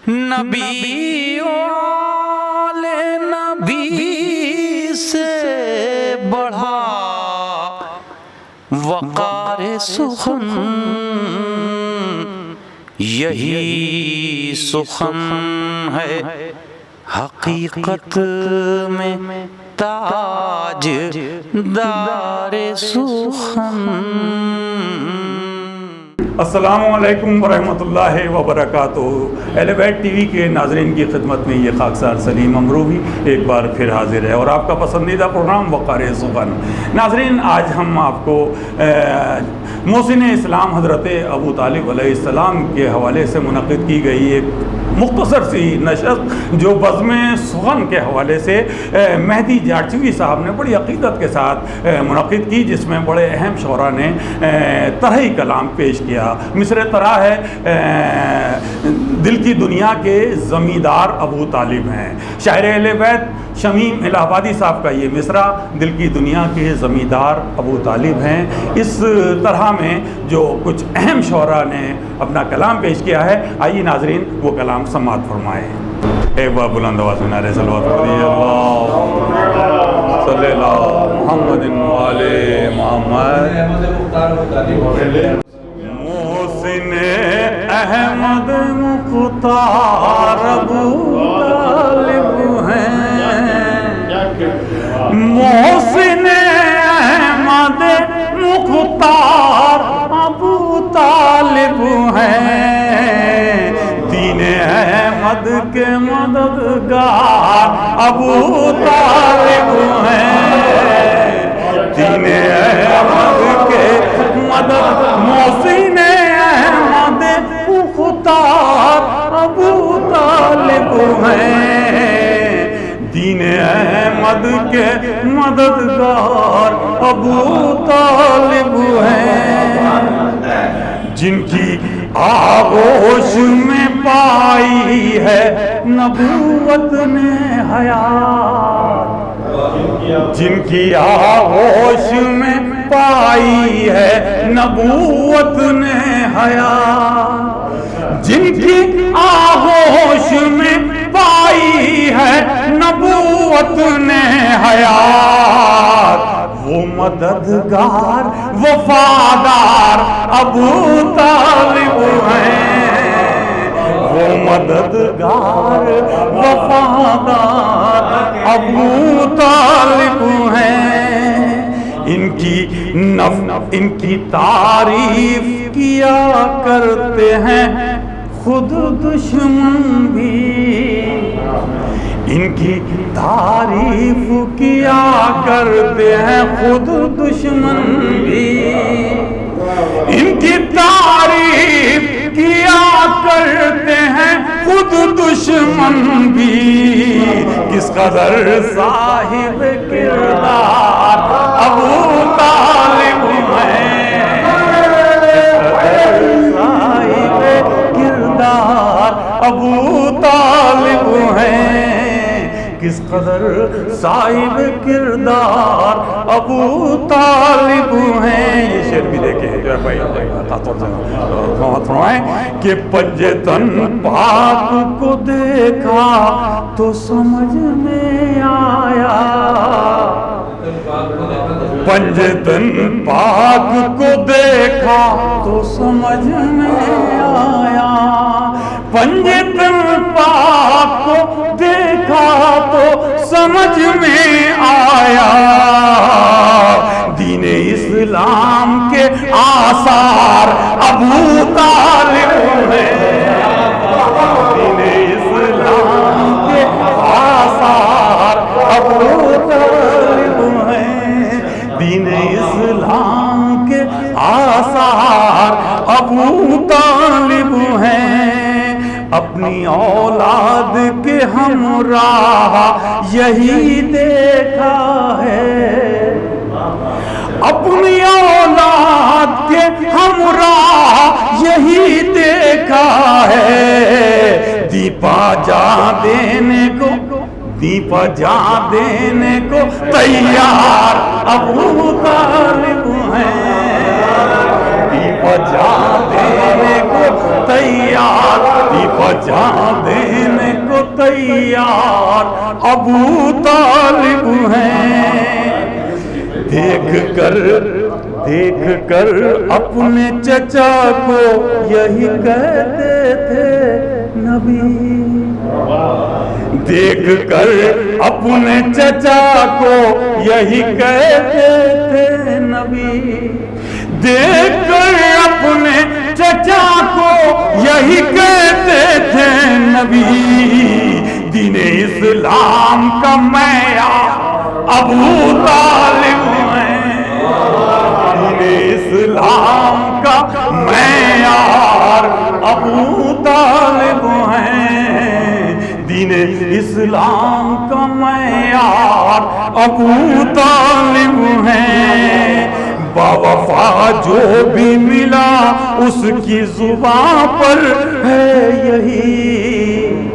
نبی والے نبی سے بڑھا وقار سخن، یہی سخن ہے حقیقت میں تاج دار سخن۔ السلام علیکم ورحمۃ اللہ وبرکاتہ۔ اہل بیت ٹی وی کے ناظرین کی خدمت میں یہ خاکسار سلیم امروی ایک بار پھر حاضر ہے اور آپ کا پسندیدہ پروگرام وقار سخن۔ ناظرین، آج ہم آپ کو محسن اسلام حضرت ابو طالب علیہ السلام کے حوالے سے منعقد کی گئی ایک مختصر سی نشست جو بزم سخن کے حوالے سے مہدی جاٹچوی صاحب نے بڑی عقیدت کے ساتھ منعقد کی، جس میں بڑے اہم شعراء نے طرحِ کلام پیش کیا۔ مصر طرح ہے، دل کی دنیا کے زمیندار ابو طالب ہیں۔ شاعر اہل بیت شمیم الہ آبادی صاحب کا یہ مصرع دل کی دنیا کے زمیندار ابو طالب ہیں۔ اس طرح میں جو کچھ اہم شعراء نے اپنا کلام پیش کیا ہے، آئیے ناظرین وہ کلام سماعت فرمائیں۔ ایک بار بلند آواز میں نعرہ صلوات پڑھیے، اللہم صلی اللہ محمد وعلی محمد۔ محسن احمد مختار ابو طالب ہیں، محسن احمد مختار ابو طالب ہیں، دین احمد کے مددگار ابو طالب ہیں، دین احمد کے مدد محسن احمد مختار ابو طالب ہیں، دین احمد کے مددگار ابو طالب ہیں، جن کی آغوش میں پائی ہے نبوت نے حیات، جن کی آغوش میں پائی ہے نبوت نے حیات، جن کی آغوش میں پائی ہے نبوت نے حیات، وہ مددگار وفادار ابو طالب ہیں، وہ مددگار وفادار ابو طالب ہیں، ان کی تعریف کیا کرتے ہیں خود دشمن بھی، ان کی تعریف کیا کرتے ہیں خود دشمن بھی، ان کی تعریف کیا کرتے ہیں خود دشمن بھی، کس قدر صاحب کردار ابو طالب ہیں، صاحب کردار ابو طالب ہیں، کس قدر صاحب کردار ابو طالب ہیں۔ یہ شعر بھی دیکھیں جو ہے بھائی فرمائیں کہ پنجتن پاک کو دیکھا تو سمجھ میں آیا، پنجتن پاک کو دیکھا تو سمجھ میں آیا، پنجتن پاک کو دیکھا تو سمجھ میں آیا، دین اسلام کے آثار ابو طالب ہیں، دین اسلام کے آثار ابو طالب ہیں، دین اسلام کے آثار ابو طالب ہیں، اپنی اولاد کے ہمراہ یہی دیکھا ہے، اپنی اولاد کے ہمراہ یہی دیکھا ہے، دیپا جان دینے کو تیار ابو طالب ہیں، جان دینے کو تیار، جان دینے کو تیار ابو طالب ہیں۔ دیکھ کر اپنے چچا کو یہی کہتے تھے نبی، دیکھ کر اپنے چچا کو یہی کہتے تھے نبی، دیکھ کر اپنے چچا کو یہی کہتے تھے نبی، دین اسلام کا معیار ابو طالب ہیں، دین اسلام کا معیار ابو طالب ہیں، دین اسلام کا معیار ابو طالب ہیں۔ باوفا جو بھی ملا اس کی زبان پر ہے یہی،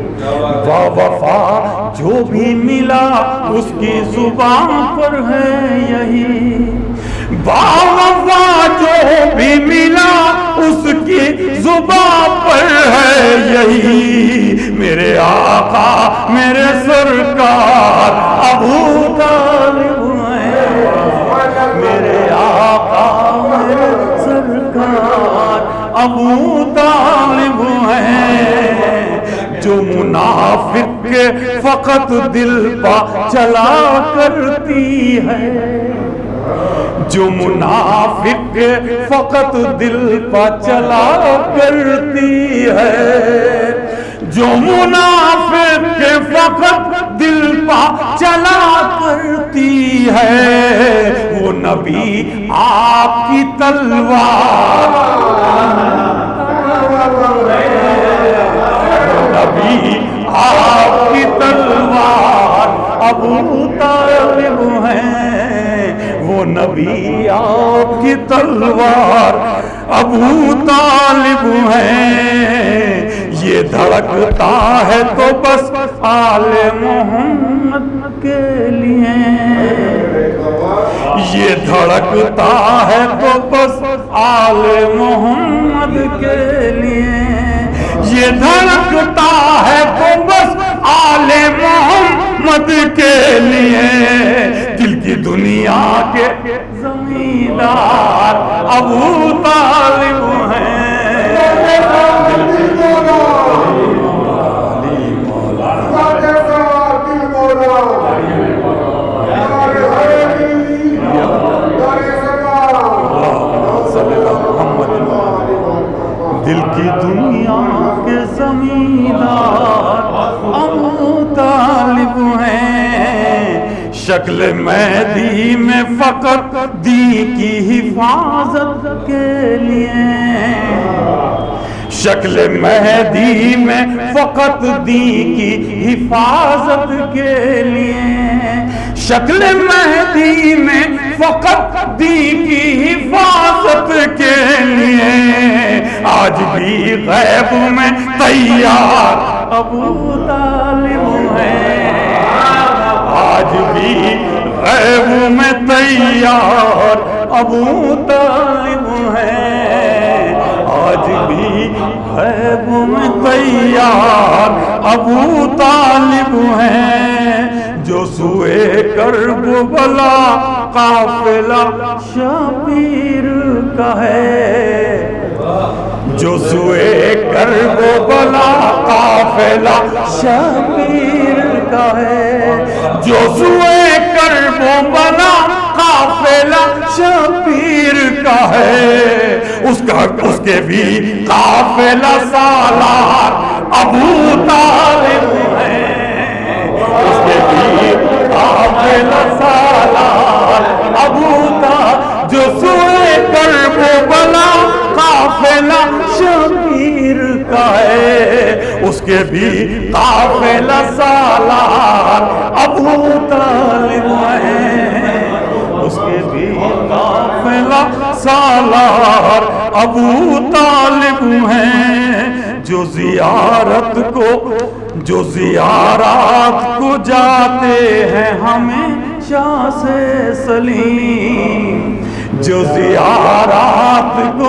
باوفا جو بھی ملا اس کی زبان پر ہے یہی، باوفا جو بھی ملا اس کی زبان پر ہے یہی، میرے آقا میرے سرکار ابو طالب ہیں، میرے آقا میرے سرکار ابو طالب ہیں، جو منافق کے فقط دل پا چلا کرتی ہے، جو منافق کے فقط دل پا چلا کرتی ہے، جو منافق کے فقط دل پا چلا کرتی ہے، وہ نبی آپ کی تلوار، نبی آپ کی تلوار ابو طالب ہیں، وہ نبی آپ کی تلوار ابو طالب ہیں، یہ دھڑکتا ہے تو بس آل محمد کے لیے، یہ دھڑکتا ہے تو بس آل محمد کے لیے، یہ دھڑکتا ہے تو بس آل محمد کے لیے، دل کی دنیا کے زمیندار ابو طالب ہیں، دل کی دنیا کے زمیندار ابو طالب ہیں، شکل مہدی میں فقط دین کی حفاظت کے لیے، شکل مہدی میں فقط دین کی حفاظت کے لیے، شکل مہدی میں فقط دین کی حفاظت کے لیے، آج بھی غیب میں تیار ابو طالب ہیں، آج بھی غیب میں تیار ابو طالب ہیں، آج بھی غیب میں تیار ابو طالب ہیں، جو سوئے کرب بلا قافلہ شبیر کا ہے، جو سوئے کرب بلا قافلہ شبیر کا ہے، جو سوئے کرب بلا قافلہ شبیر کا ہے، اس کے بھی قافلہ سالار ابو طالب ہیں، اس کے بھی قافلہ سالار ابو طالب، جو سوئے کرب بلا قافلہ شبیر کا ہے، اس کے بھی قافلہ سالار ابو طالب ہیں، اس کے بھی قافلہ سالار ابو طالب ہیں، جو زیارات کو جاتے ہیں ہمیشہ سے سلیم، جو زیارات کو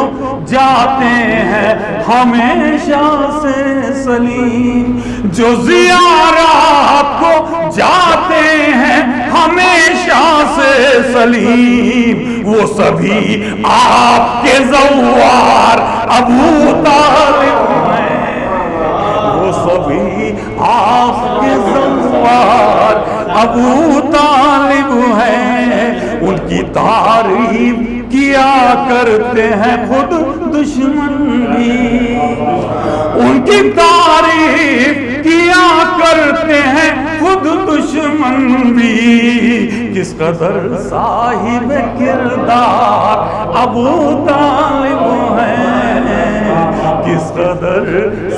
جاتے ہیں ہمیشہ سے سلیم، جو زیارات کو جاتے ہیں ہمیشہ سے سلیم، وہ سبھی آپ کے زوار ابو طالب ہیں، وہ سبھی آپ کے زوار ابو طالب ہیں، ان کی تعریف کیا کرتے ہیں خود دشمن بھی، ان کی تعریف کیا کرتے ہیں خود دشمن بھی، کس قدر صاحب کردار ابو طالب ہیں، کس قدر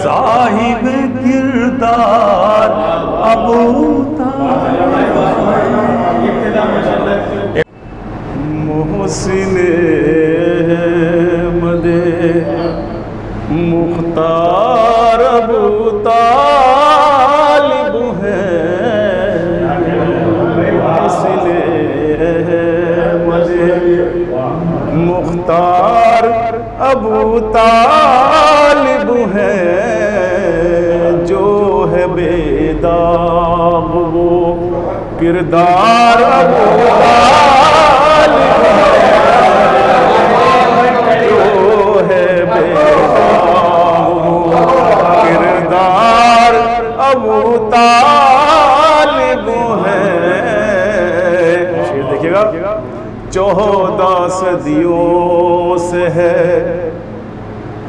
صاحب کردار ابو طالب ہیں۔ محسن احمد مختار ابو طالب ہے، محسن احمد مختار ابو طالب ہے، جو ہے بے داغ وہ کردار ابو طالب ہے، جو ہے بے داغ وہ کردار ابو طالب ہے۔ شعر دیکھیے گا، 14 صدیوں سے ہے،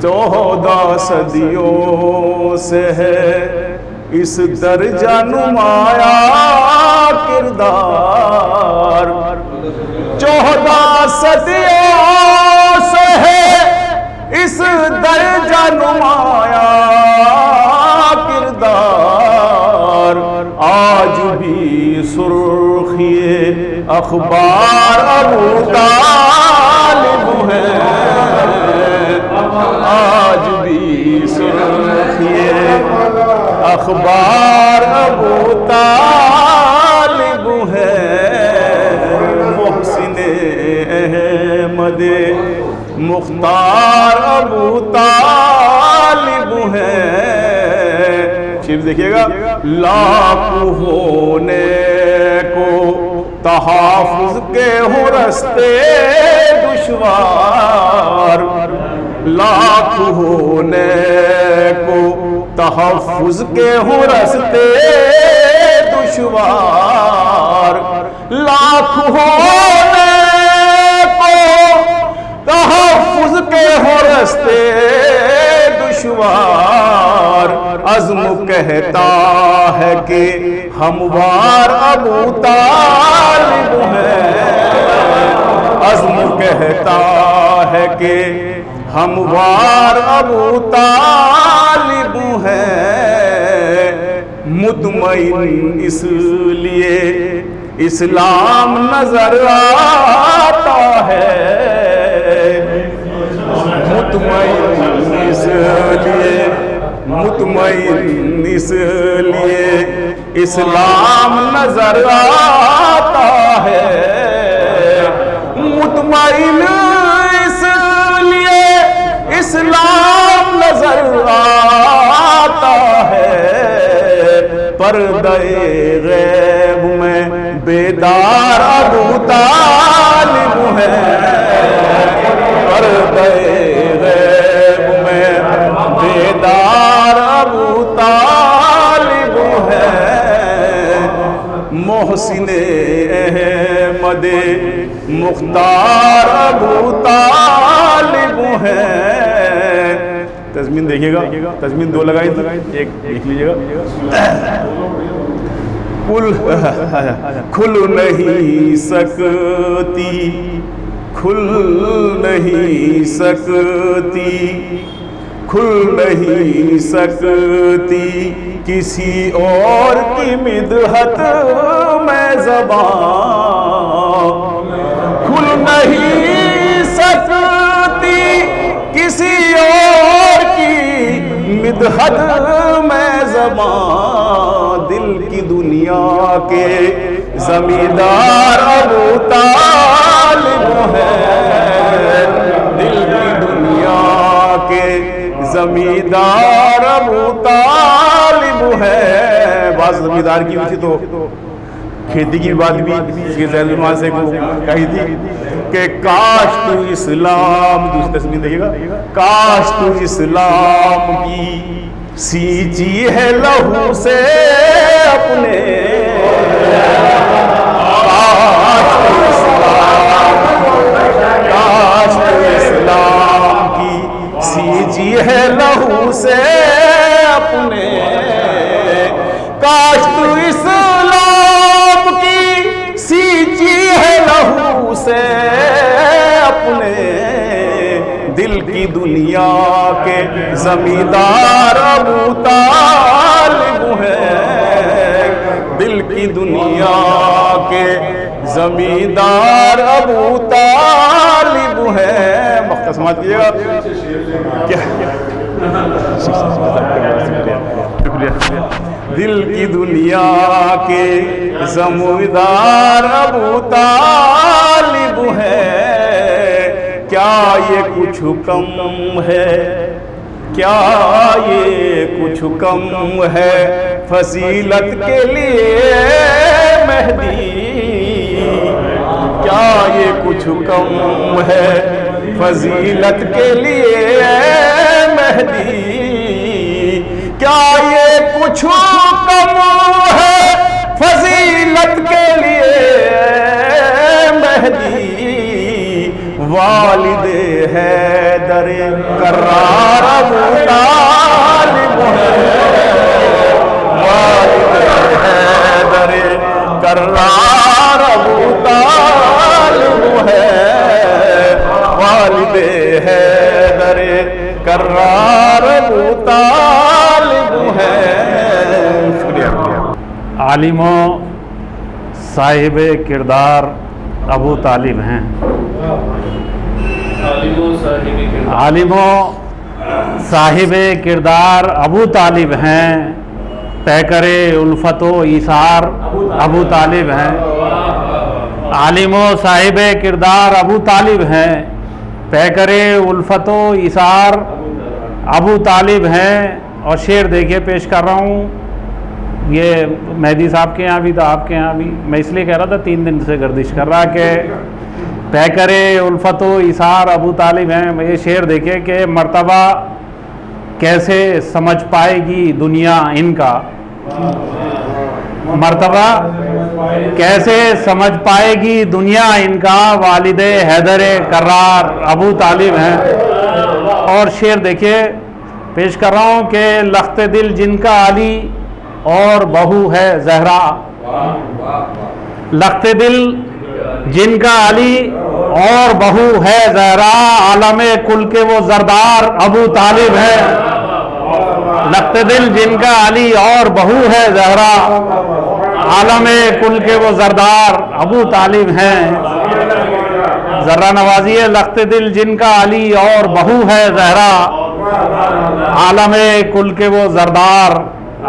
14 صدیوں سے ہے اس درجہ نمایاں کردار، 14 صدیوں سے ہے اس درجہ نمایاں کردار، آج بھی سرخی اخبار ابو طالب ہے، آج بھی سرخی اخبار ابو طالب ہے، محسن احمد مختار ابو طالب ہے۔ شعر دیکھیے گا، لاکھ ہونے کو تحافظ کے ہوں رستے دشوار، لاکھ ہونے کو تحفظ کے ہوں رستے دشوار، لاکھ ہونے کو تحفظ کے ہوں رستے دشوار، عزم کہتا ہے کہ ہموار ابو طالب ہے، عزم کہتا ہے کہ ہموار ابو طالب ہے، مطمئن اس لیے اسلام نظر آتا ہے، مطمئن اس لیے، مطمئن اس لیے اسلام نظر آتا ہے، مطمئن اس لیے اسلام نظر آتا ہے، پردہ غیب میں بیدار ابو طالب ہے، پردہ غیب میں بیدار ابو طالب ہے، محسن احمد مختار ابو طالب ہے۔ تضمین دیکھیے گا، تضمین 2 لگائی تھی، ایک دیکھ لیجیے گا، کھل نہیں سکتی، کھل نہیں سکتی، کھل نہیں سکتی کسی اور کی مدحت میں زبان، کھل نہیں سکتی کسی اور کی مدحت میں زبان، دل کی دنیا کے زمیندار ابو طالب ہے، دل کی دنیا زمیندار ابو طالب ہے. بات زمیندار کی ہوئی تھی تو کھیتی کی بات بھی شیخ زید بن سے کو کہی تھی کہ کاش تو اسلام، دوسری تصویر دیکھیے گا، کاش تو اسلام کی سینچی ہے لہو سے اپنے، کاش تو اسلام کی سینچی ہے لہو سے اپنے، کاش تو اسلام کی سینچی ہے لہو سے اپنے، دل کی دنیا کے زمیندار ابو طالب ہے، دل کی دنیا کے زمیندار ابو طالب ہے. مختصمات کیے گا دل کی دنیا کے زمیندار ابو طالب ہے. کیا یہ کچھ کم ہے، کیا یہ کچھ کم ہے فضیلت کے لیے مہدی، کیا یہ کچھ کم ہے فضیلت کے لیے مہدی، کیا یہ کچھ کم ہے فضیلت کے لیے مہدی، والد حیدر کرار ابو طالب ہے، والد حیدر کرار ابو طالب ہے، والد حیدر کرار ابو طالب ہے. شکریہ. عالم و صاحب کردار ابو طالب ہیں. عالم و صاحب کردار ابو طالب ہیں، پیکر الفت و ایثار ابو طالب ہیں. عالم و صاحب کردار ابو طالب ہیں، پیکر الفت و ایثار ابو طالب ہیں. اور شعر دیکھیے پیش کر رہا ہوں، یہ مہدی صاحب کے یہاں بھی تھا، آپ کے یہاں بھی، میں اس لیے کہہ رہا تھا 3 دن سے گردش کر رہا کہ پیکر الفت و ایثار ابو طالب ہیں. یہ شعر دیکھیں کہ مرتبہ کیسے سمجھ پائے گی دنیا ان کا، مرتبہ کیسے سمجھ پائے گی دنیا ان کا، والد حیدر کرار ابو طالب ہیں. اور شعر دیکھیے پیش کر رہا ہوں کہ لخت دل جن کا علی اور بہو ہے زہرا، لخت دل جن کا علی اور بہو ہے زہرا، عالم کل کے وہ زردار ابو طالب ہے. لخت دل جن کا علی اور بہو ہے زہرا، عالم کل کے وہ زردار ابو طالب ہیں. ذرا نوازی ہے. لخت دل جن کا علی اور بہو ہے زہرا، عالم کل کے وہ زردار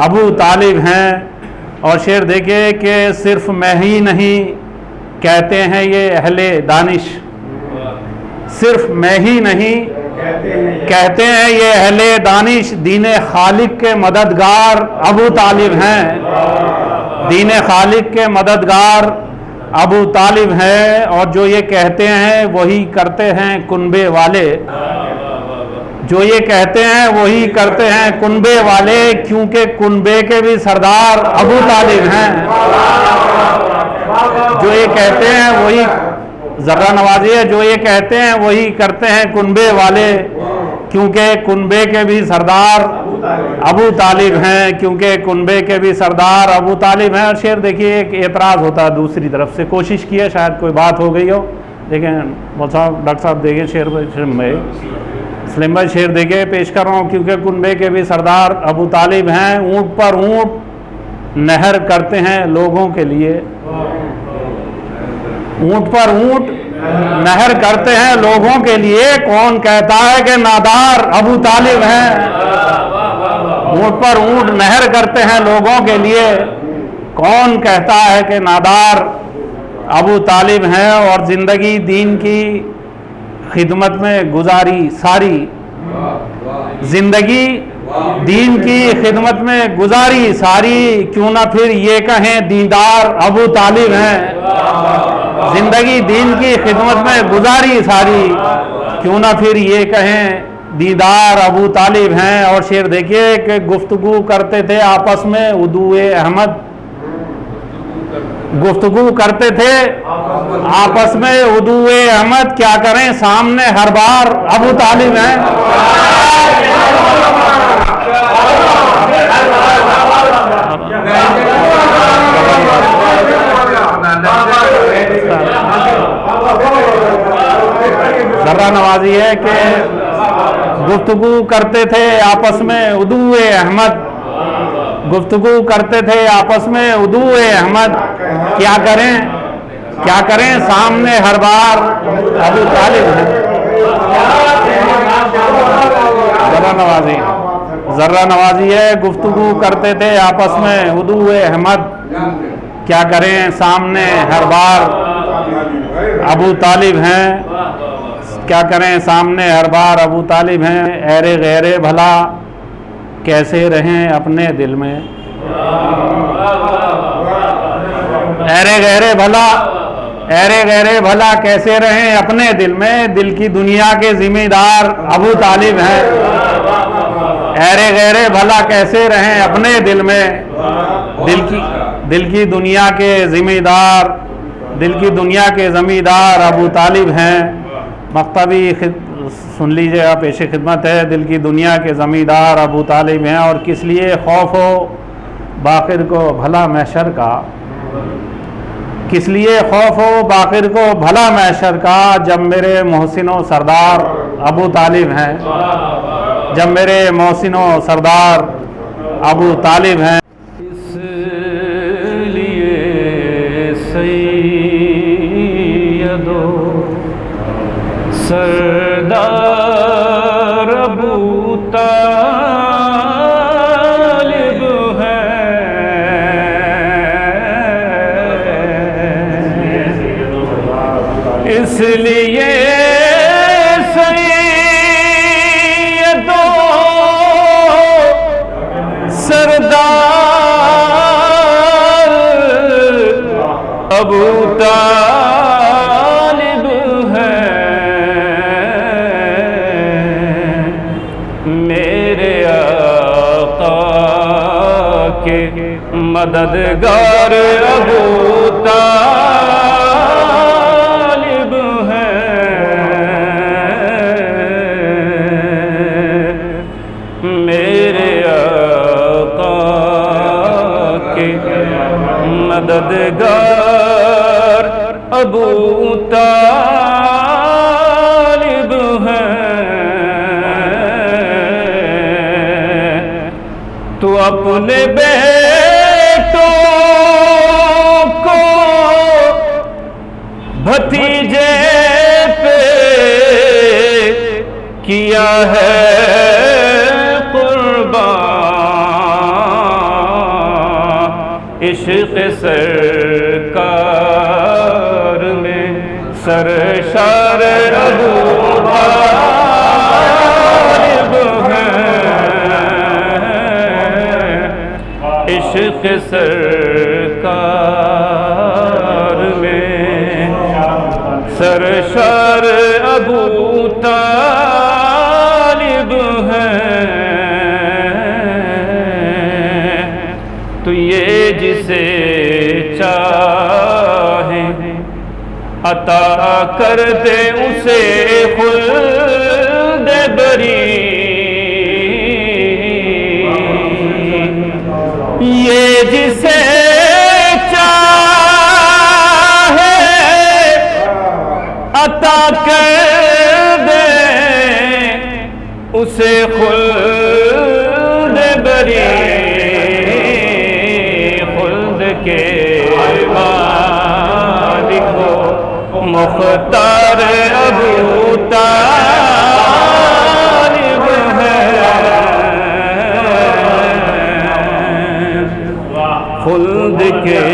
ابو طالب ہیں. اور شعر دیکھیں کہ صرف میں ہی نہیں کہتے ہیں یہ اہل دانش، صرف میں ہی نہیں کہتے ہیں یہ اہل دانش، دین خالق کے مددگار ابو طالب ہیں، دین خالق کے مددگار ابو طالب ہیں. اور جو یہ کہتے ہیں وہی کرتے ہیں کنبے والے، جو یہ کہتے ہیں وہی کرتے ہیں کنبے والے، کیونکہ کنبے کے بھی سردار ابو طالب ہیں. جو یہ کہتے ہیں وہی، ذرا نوازی ہے، جو یہ کہتے ہیں وہی کرتے ہیں کنبے والے، کیونکہ کنبے کے بھی سردار ابو طالب ہیں، کیونکہ کنبے کے بھی سردار ابو طالب ہیں. اور شعر دیکھیے ایک اعتراض ہوتا ہے دوسری طرف سے، کوشش کی ہے شاید کوئی بات ہو گئی ہو، لیکن ڈاکٹر صاحب دیکھیں شعر میں سلیم بھائی شعر دیکھے پیش کر رہا ہوں، کیونکہ کنبے کے بھی سردار ابو طالب ہیں. اونٹ پر اونٹ نہر کرتے ہیں لوگوں کے لیے، اونٹ پر اونٹ نہر کرتے ہیں لوگوں کے لیے، کون کہتا ہے کہ نادار ابو طالب ہیں. اونٹ پر اونٹ نہر کرتے ہیں لوگوں کے لیے، کون کہتا ہے کہ نادار ابو طالب ہیں. اور زندگی دین کی خدمت میں گزاری ساری، زندگی دین کی خدمت میں گزاری ساری، کیوں نہ پھر یہ کہیں دیندار ابو طالب ہیں۔ زندگی دین کی خدمت میں گزاری ساری، کیوں نہ پھر یہ کہیں دیندار ابو طالب ہیں۔ اور شعر دیکھیے کہ گفتگو کرتے تھے آپس میں ادو احمد، گفتگو کرتے تھے آپس میں ادو احمد، کیا کریں سامنے ہر بار ابو طالب ہیں۔ ذرہ نوازی ہے کہ گفتگو کرتے تھے آپس میں ادو احمد، گفتگو کرتے تھے آپس میں ادو احمد، کیا کریں سامنے ہر بار ابو طالب ہے۔ ذرہ نوازی ہے، گفتگو کرتے تھے آپس میں ادو احمد، کیا کریں سامنے ہر بار ابو طالب ہیں، کیا کریں سامنے ہر بار ابو طالب ہیں۔ ایرے غیرے بھلا کیسے رہیں اپنے دل میں، ایرے غیرے بھلا کیسے رہیں اپنے دل میں، دل کی دنیا کے ذمہ دار ابو طالب ہیں۔ ایرے غیرے بھلا کیسے رہیں اپنے دل میں، دل کی دنیا کے ذمہ دار، دل کی دنیا کے ذمہ دار ابو طالب ہیں۔ مکتبی سن لیجئے آپ، پیش خدمت ہے، دل کی دنیا کے ذمہ دار ابو طالب ہیں۔ اور کس لیے خوف ہو باقر کو بھلا محشر کا، کس لیے خوف ہو باقر کو بھلا محشر کا، جب میرے محسن و سردار ابو طالب ہیں، جب میرے محسن و سردار ابو طالب ہیں۔ اس لیے سیدو سردار ابو طالب ہے، اس لیے سیدو سردار ابو طالب ہے، میرے آقا کے مددگار ابو طالب میرے آقا کے مددگار ابو طالب ہیں۔ تو اپنے بیٹوں کو بھتیجے پہ کیا ہے عشق سرکار میں سرشار ابو طالب ہیں، عشق سرکار میں سرشار ابو طالب ہیں۔ تو یہ جسے چاہے عطا کر دے اسے خلد بری، یہ جسے چاہے عطا کر دے اسے خلد بری، کے مالک مختار ابو طالب ہے، خلد کے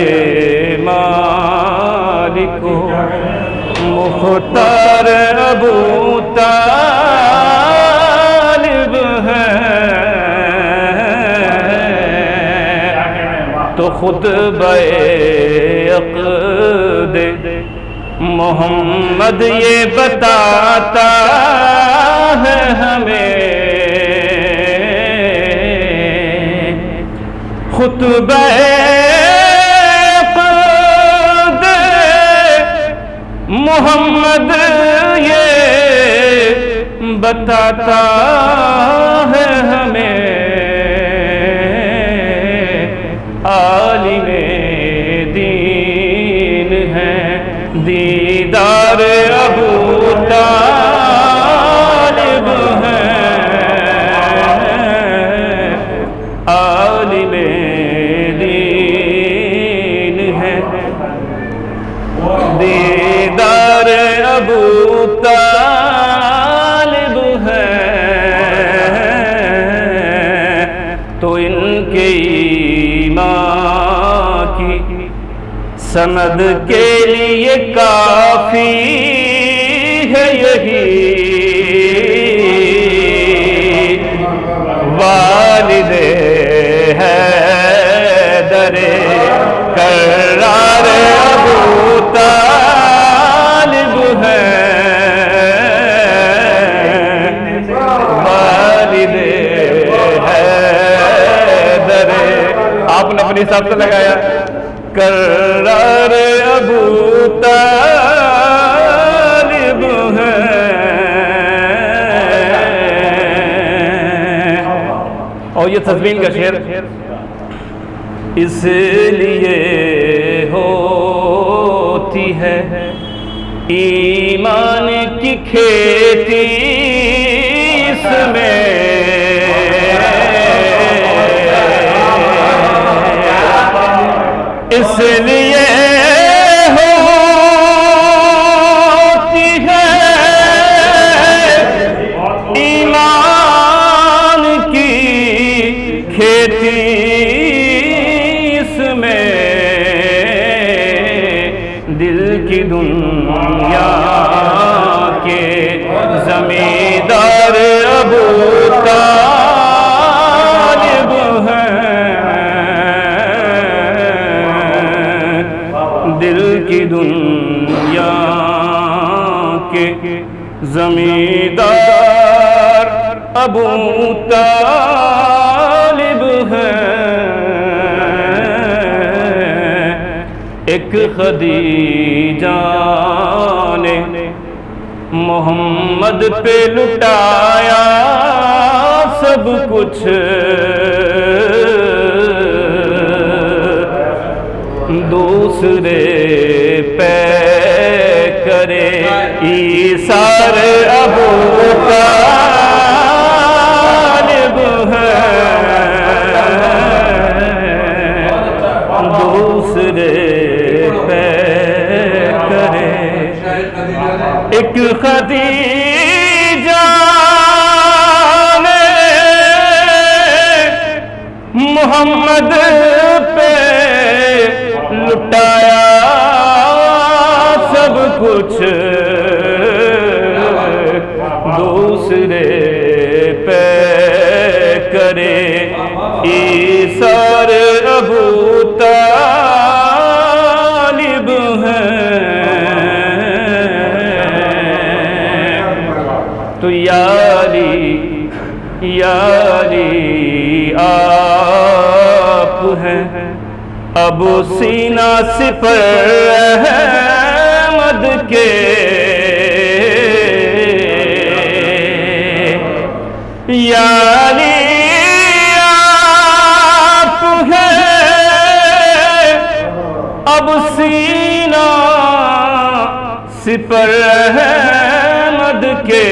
مالک مختار ابو طالب تو خطبہ عقد محمد یہ بتاتا ہے ہمیں، خطبہ عقد محمد یہ بتاتا ہے ہمیں، عالم دین ہے دیدار ابو طالب ہے، عالم دین ہے دیدار ابو طالب ہے، تو ان کے ایمان کی سند کے لیے کافی ہے یہی، والد حیدر کرار ابو طالب ہے، والد حیدر، آپ نے اپنی حساب سے لگایا، کرار ابو طالب ہے، اور یہ تزمین کا شعر اس لیے ہوتی ہے ایمان کی کھیتی اس میں، اس لیے ہوتی ہے ایمان کی کھیتی اس میں، دل کی دنیا کے زمیندار ابو طالب ہیں، دل کی دنیا کے زمیندار ابو طالب ہیں، ایک خدیجہ نے محمد پہ لٹایا سب کچھ، دوسرے پہ کرے ایثار ابو طالب ہے، دوسرے پہ کرے، ایک خدیجہ نے محمد پہ لٹایا سب کچھ، دوسرے پہ کرے ایثار ابو طالب ہیں، تو یاری آپ ہیں ابو سینہ سپر احمد کے، یاری آپ ہیں ابو سینہ سپر احمد کے،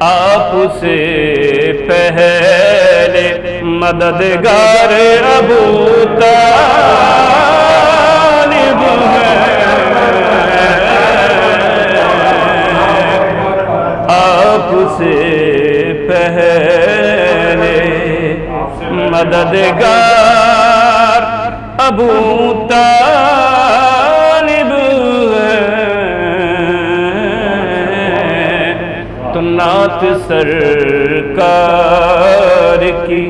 آپ سے پہلے مددگار ابو طالب ہے، آپ سے پہلے مددگار ابو طالب ہے، تو نعت سرکار کی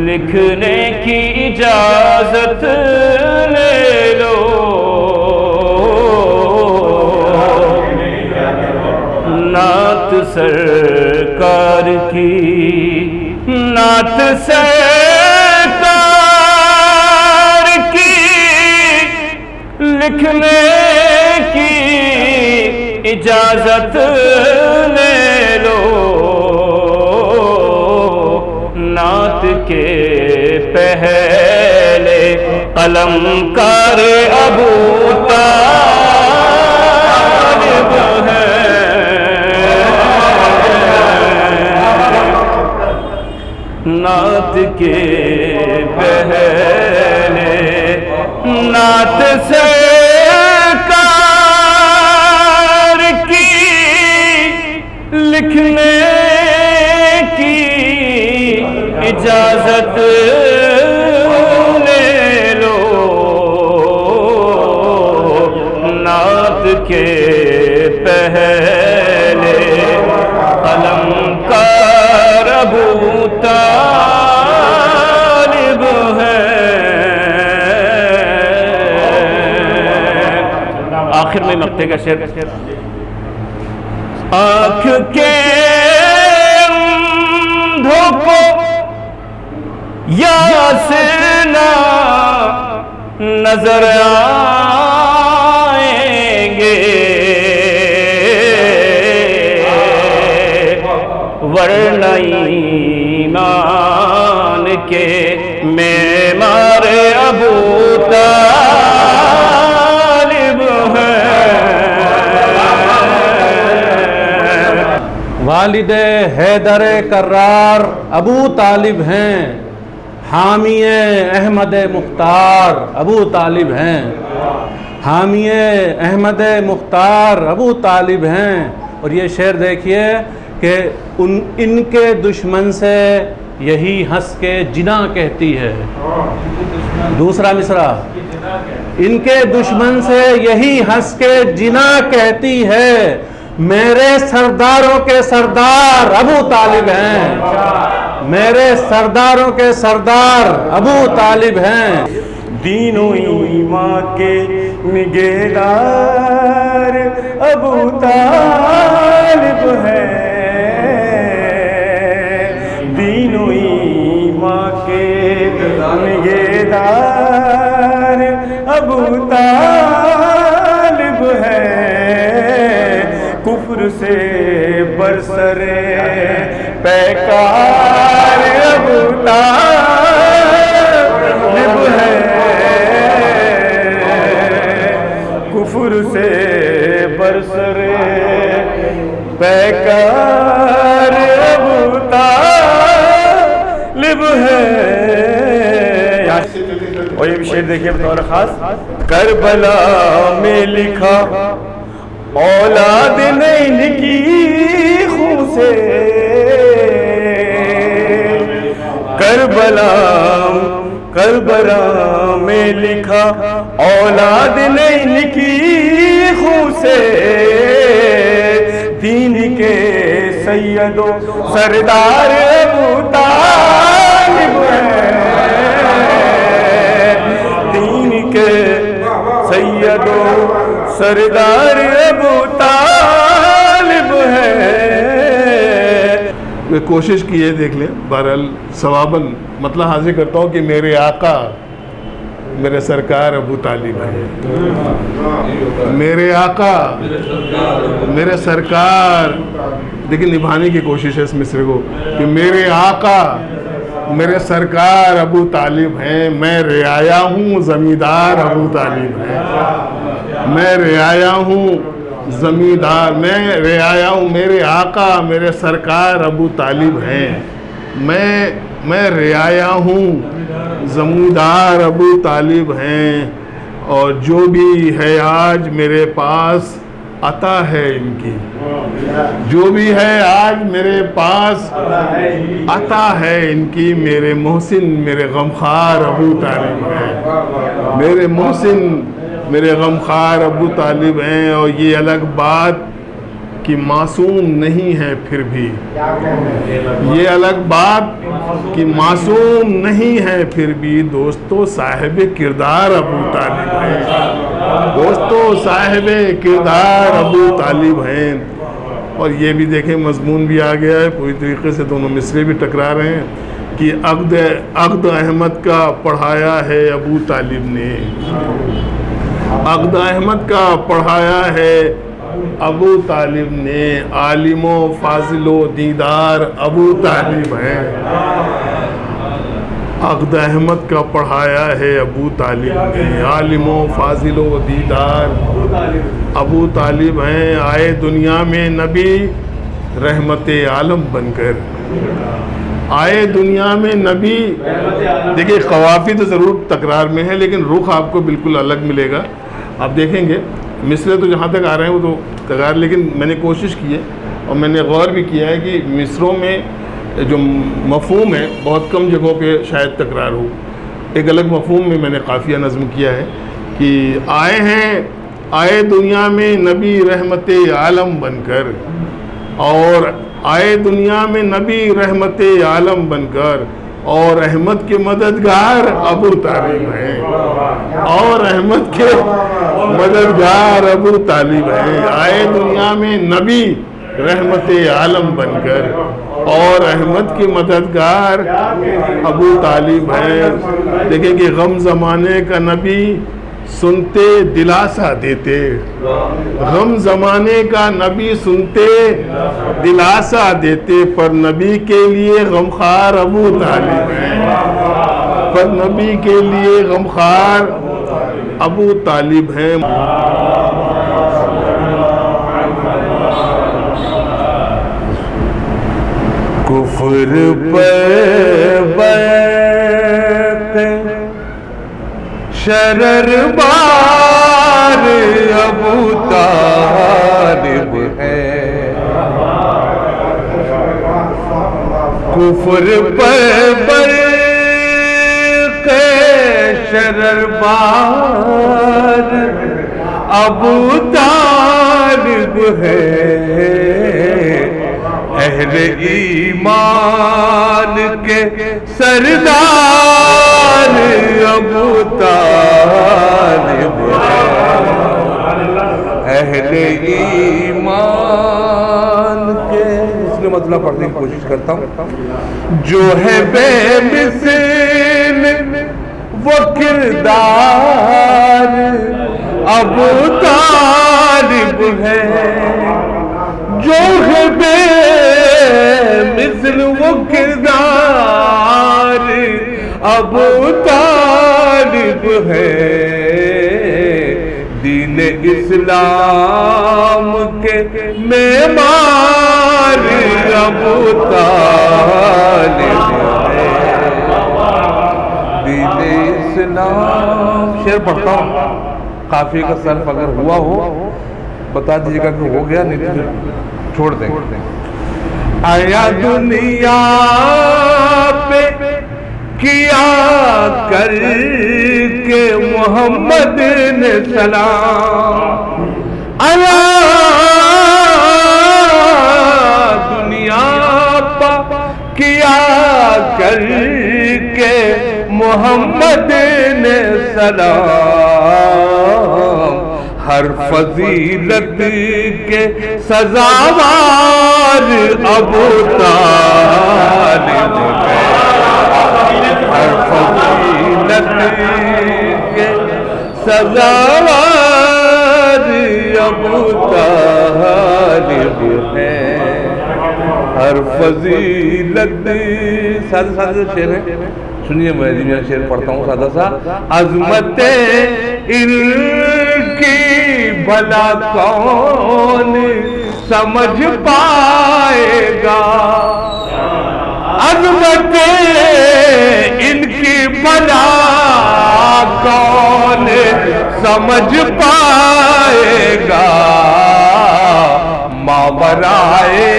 لکھنے کی اجازت لے لو، نعت سرکار کی، نعت سرکار کی لکھنے کی اجازت لے لو، نعت کے پہلے قلم کار ابو طالب ہے، نعت کے پہلے نعت سرکار کی لکھنے کی اجازت لے لو، نعت کے پہلے قلم کار ابو طالب ہے۔ آخر میں مقطع کا شعر، آنکھ کے اندھوں کو یاسنا نظر آئیں گے، ورنہ ایمان کے معمار ابو طالب ہے۔ والد حیدر کرار ابو طالب ہیں، حامی احمد مختار ابو طالب ہیں، حامی احمد مختار ابو طالب ہیں۔ اور یہ شعر دیکھیے کہ ان کے دشمن سے یہی ہنس کے جنا کہتی ہے۔ دوسرا مصرع، ان کے دشمن سے یہی ہنس کے جنا کہتی ہے، میرے سرداروں کے سردار ابو طالب ہیں، میرے سرداروں کے سردار ابو طالب ہیں۔ دین و ایمان کے نگہدار ابو طالب ہے، دین و ایمان کے نگہدار ابو طالب ہے، کفر سے برسر پیکار ابو طالب ہے، کفر سے برسر پیکار ابو طالب ہے۔ اور یہ بھی شعر دیکھیے بطور خاص، کربلا میں لکھا اولاد نہیں کی خون سے، کربلا میں لکھا اولاد نہیں کی خون سے، دین کے سید و سردار ابو طالب ہے، دین کے سید و سردار ابو طالب ہے۔ میں کوشش کی ہے، دیکھ لیں، بہرحال ثواباً مطلب حاضر کرتا ہوں کہ میرے آقا میرے سرکار ابو طالب ہے، میرے آقا میرے سرکار، لیکن نبھانے کی کوشش ہے اس مصرے کو کہ میرے آقا میرے سرکار ابو طالب ہیں، میں رعایا ہوں زمیندار ابو طالب ہے، میں رعایا ہوں زمیندار، میں رعایا ہوں، میرے آقا میرے سرکار ابو طالب ہیں، میں رعایا ہوں زمیندار ابو طالب ہیں، اور جو بھی ہے آج میرے پاس عطا ہے ان کی، جو بھی ہے آج میرے پاس عطا ہے ان کی، میرے محسن میرے غمخوار ابو طالب ہیں، میرے محسن میرے غمخوار ابو طالب ہیں۔ اور یہ الگ بات کہ معصوم نہیں ہے پھر بھی، یہ الگ بات کہ معصوم نہیں ہے پھر بھی، دوستو صاحب کردار ابو طالب ہیں، دوستو صاحب کردار ابو طالب ہیں۔ اور یہ بھی دیکھیں مضمون بھی آ گیا ہے، پوری طریقے سے دونوں مصرے بھی ٹکرا رہے ہیں کہ عقد احمد کا پڑھایا ہے ابو طالب نے، عقد احمد کا پڑھایا ہے ابو طالب نے، عالم و فاضل و دیدار ابو طالب ہیں، عقد احمد کا پڑھایا ہے ابو طالب نے، عالم و فاضل و دیدار ابو طالب ہیں، آئے دنیا میں نبی رحمت عالم بن کر، آئے دنیا میں نبی، دیکھیں قوافی تو ضرور تکرار میں ہے لیکن رخ آپ کو بالکل الگ ملے گا۔ آپ دیکھیں گے مصرے تو جہاں تک آ رہے ہیں وہ تو تکرار، لیکن میں نے کوشش کی ہے اور میں نے غور بھی کیا ہے کہ مصروں میں جو مفہوم ہے بہت کم جگہوں پہ شاید تکرار ہو۔ ایک الگ مفہوم میں نے قافیہ نظم کیا ہے کہ آئے ہیں، آئے دنیا میں نبی رحمت عالم بن کر، اور آئے دنیا میں نبی رحمت عالم بن کر، اور احمد کے مددگار ابو طالب ہیں، اور احمد کے مددگار ابو طالب ہیں، آئے دنیا میں نبی رحمت عالم بن کر، اور احمد کے مددگار ابو طالب ہیں۔ دیکھیں کہ غم زمانے کا نبی سنتے دلاسا دیتے، غم زمانے کا نبی سنتے دلاسا دیتے، پر نبی کے لیے غمخوار ابو طالب ہیں، پر نبی کے لیے غمخوار ابو طالب ہیں۔ کفر پر بیت شرر بار ابو طالب ہے، کفر پر بیت شرر بار ابو طالب ہے، اہل ایمان کے سردار ابو طالب ہے، اہل ایمان کے، اس میں مطلب پڑھنے کی کوشش کرتا ہوں، جو ہے بے مثل وہ کردار ابو طالب ہے، جو ہے بے مثل وہ کردار ابو طالب ہے، دین اسلام کے معمار ابو طالب ہے، دین اسلام۔ شعر پڑھتا ہوں، قافیے کا صرف اگر ہوا ہو بتا دیجیے گا کہ ہو گیا، نہیں تو چھوڑ دیں۔ آیا دنیا پہ کیا کر کے محمد نے سلام، آیا دنیا پہ کیا کر کے محمد نے سلام، ہر فضیلت کے سزاوار ابو طالب ہے، ہر فضیلت کے سزاوار ابو طالب ہے، ہر فضیلت۔ سادہ سادہ شعر ہے، سنیے میں شعر پڑھتا ہوں سادہ سا۔ عظمت ان کی بھلا کون سمجھ پائے گا، عظمت ان کی بھلا کون سمجھ پائے گا، ماورائے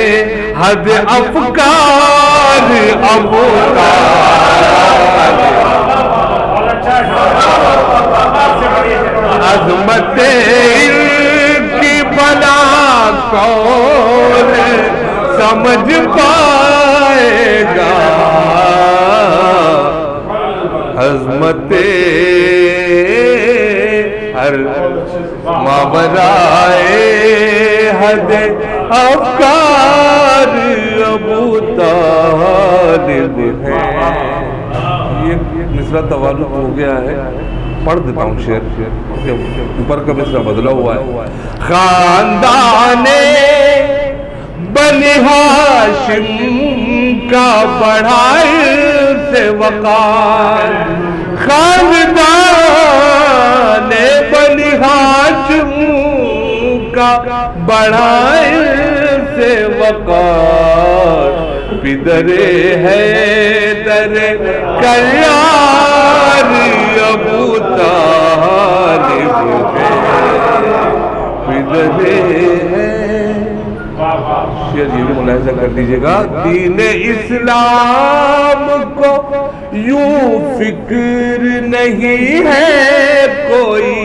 حد افکار ابو طالب، عظمت ان کی بلا کون ماورائے حد افکار ابو طالب ہے. یہ مصرع توالق ہو گیا ہے. پڑھ دیتا ہوں شعر، اوپر کا مصرع بدلا ہوا ہے. خاندان بنی ہاشم کا بڑھائے سے وقار، خاندان بنی ہاشم کا بڑھائے سے وقار، پدر حیدر کیار ابو طالب ہے. پدر شعر یہ بھی ملاحظہ کر دیجئے گا. دین اسلام کو یوں فکر نہیں ہے کوئی،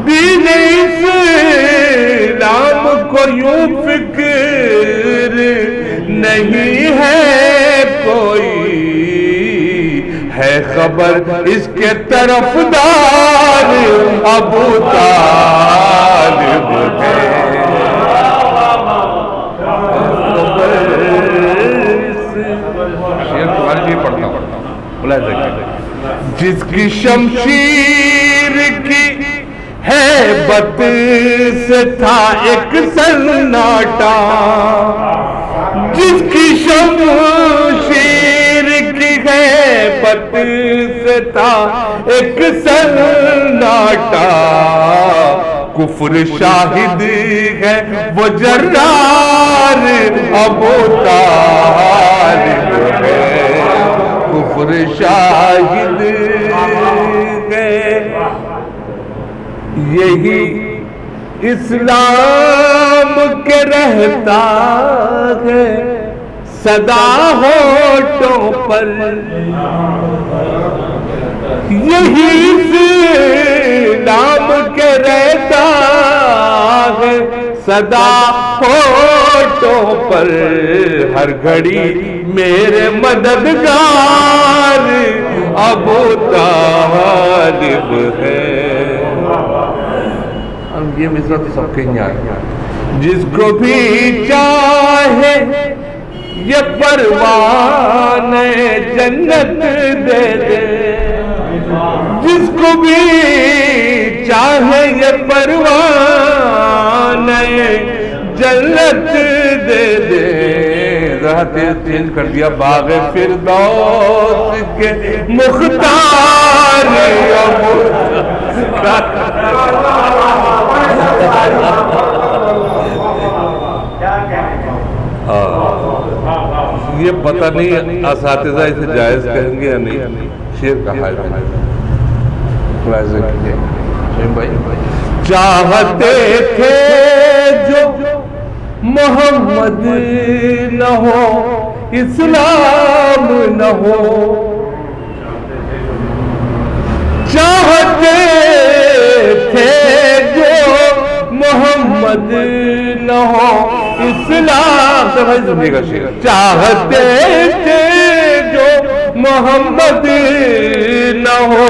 دین اسلام کو یوں فکر نہیں ہے کوئی، ہے خبر اس کے طرفدار ابو طالب ہے. جس کی شمشیر کی ہیبت سے تھا ایک سناٹا، جس کی شمشیر کی ہیبت سے تھا ایک سناٹا، کفر شاہد ہے وہ جرار ابو طالب ہے. کفر شاہد ہے، یہی اسلام کے رہتا ہے صدا ہونٹوں پر، یہی اسلام کے رہتا ہے صدا ہونٹوں پر. ہر گھڑی میرے مددگار ابو طالب ہے. یہ مصرع تو سب کے ہی آئے. جس کو بھی چاہے یہ پروان جنت دے دے، جس کو بھی چاہے یہ پروان جنت دے دے. ذرا چینج کر دیا. باغ فردوس کے مختار یہ پتہ نہیں اساتذہ اسے جائز کہیں گے یا نہیں. شعر کہا ہے چاہتے تھے جو محمد نہ ہو اسلام نہ ہو، چاہتے تھے جو محمد نہ ہو اسلام. سمجھ کا شعر. چاہتے تھے جو محمد نہ ہو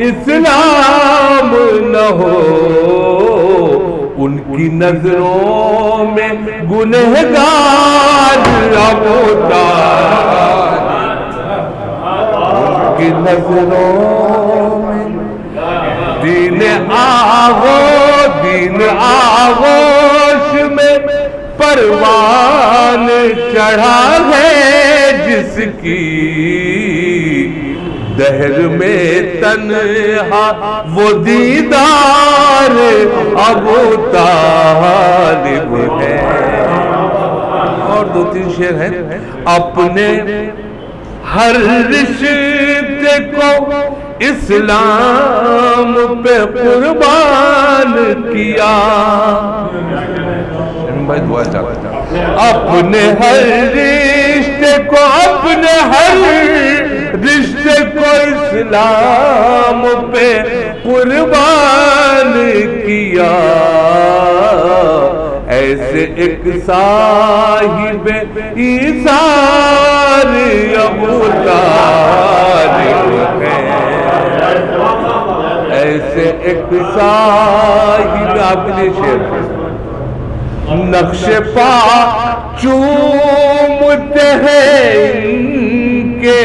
اسلام نہ ہو، ان کی نظروں میں گنہگار ابو طالب، ان کی نظروں میں دین آغوش میں پروان چڑھا ہے، جس کی دہر میں تنہا وہ دیدار ابو طالب ہے. اور دو تین شعر ہیں. اپنے ہر رشتے کو اسلام پہ قربان کیا، دعا چاہتا. اپنے ہر رشتے کو، اپنے ہر رشتے کو اسلام پہ قربان کیا، ایسے ایک صاحب ایثار ابو طالب ہے. ایسے جیسے ایک ساحل آخری شعر نقش پا چومتے ہیں ان کے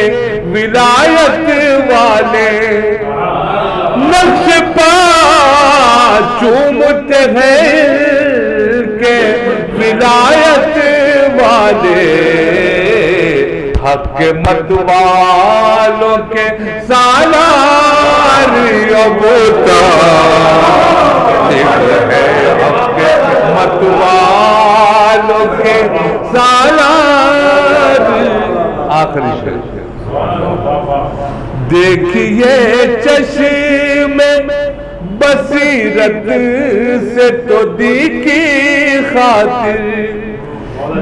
ولایت والے نقش پا چومتے ہیں ان کے ولایت والے حق کے مت والوں کے سالار اب طالب ہے حق کے مت والوں کے سالار آخری شعر دیکھیے چشم بصیرت سے تو دی کی خاطر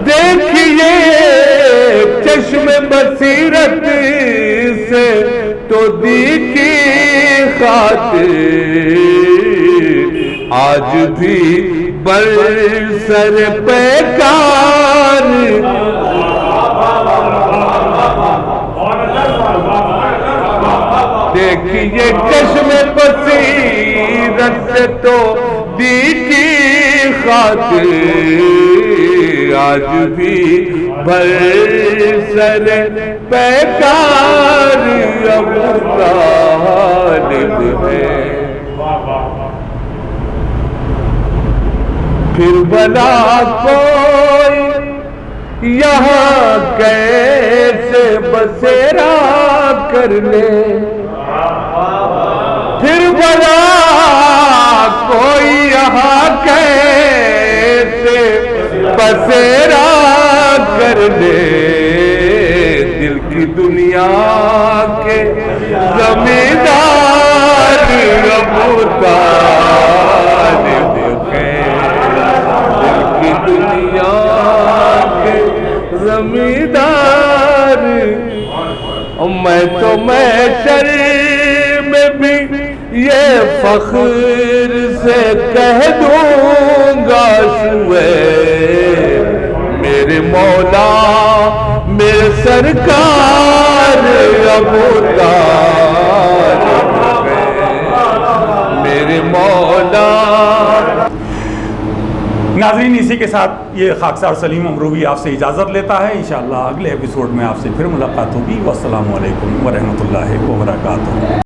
دیکھیے چشم بصیرت سے تو دی کی خاطر آج بھی برسر پیکار دیکھیے چشم بصیرت سے تو دی کی خاطر آج بھی برسر پیکار ابو طالب ہے پھر بلا کوئی یہاں کیسے بسیرا کر لے پھر بلا کوئی یہاں کیسے بسیرا کر لے دل کی دنیا کے زمیندار ابو طالب ہے دل کی دنیا کے زمیندار میں تو محشر میں بھی یہ فخر سے کہہ دوں گا شعیب میرے مولا میرے سرکار ابو طالب ہے میرے مولا ناظرین اسی کے ساتھ یہ خاکسار سلیم امروی آپ سے اجازت لیتا ہے انشاءاللہ اگلے ایپیسوڈ میں آپ سے پھر ملاقات ہوگی والسلام علیکم ورحمۃ اللہ وبرکاتہ